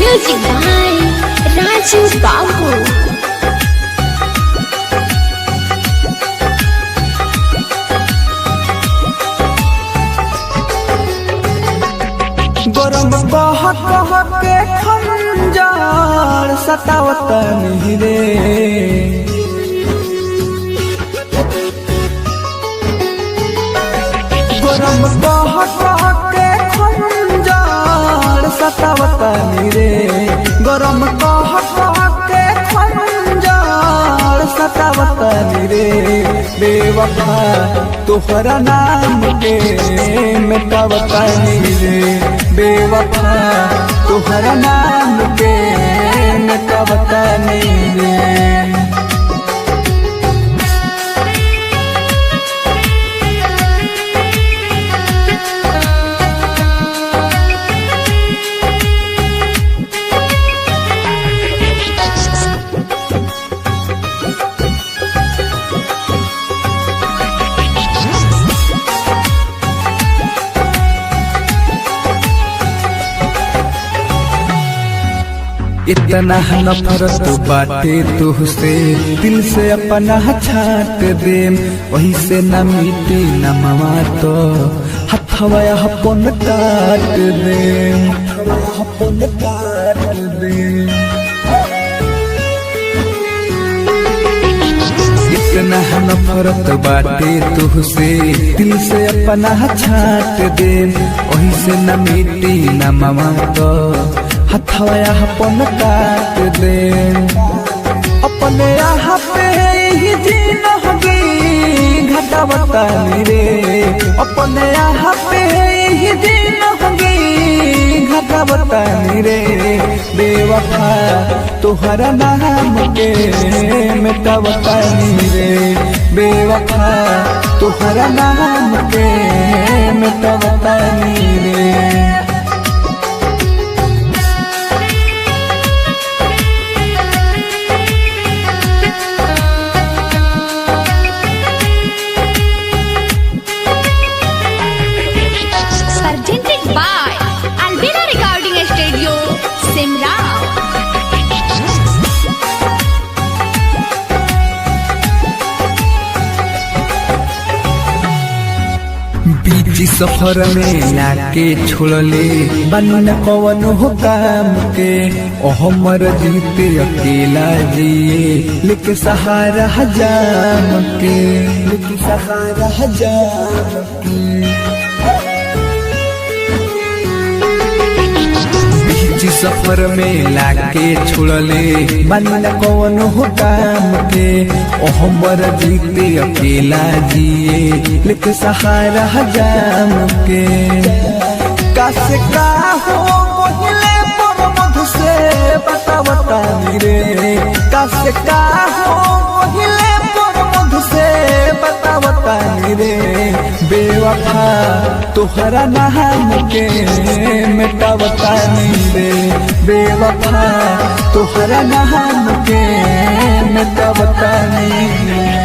Music by Raju Babu. गरम बह के खंजर सतावत नहीं रे। गरम बह के खंजर सतावत नहीं रे। गरम बह के खंजर सतावत नहीं रे। बेवफा तोहरा नाम के मिटावत नहीं रे। बेवफा तोहरा नाम के मिटावत नहीं रे। इतना नफरत बाटे तुहसे दिल से अपना छाट दे। वही से न मिटी न मवा तो हथवा अपन काट दे। अपन काट दे। इतना नफरत बाटे तुहसे दिल से अपना छाट दे। वही से न मिटी न मवा तो हथवा अपन काट दे। अपने यहाँ पे ही जीना होगी घटावता रे। अपने यहाँ पे ही जीना होगी घटावता रे। बेवफा तोहरा नाम के मिटावता रे। बेवफा तोहरा नाम के मिटावता रे। बीच सफर में लाके छोड़ले बन कवन हो काम के। हमर जीते अकेला जिए लेके सहारा जाम के। लेके सहारा जाम के। सफर में लाके छोड़ले बन कवन हो काम के। हमर जीते अकेला जिए लेके सहारा जाम के। कासे का हो पहले पर मधु से बतावता रे। कासे का हो पहले पर मधु से बतावता रे। बेवफा तोहरा नाम के मिटावता नहीं रे। बेवफा तोहरा नाम के मिटावता नहीं रे।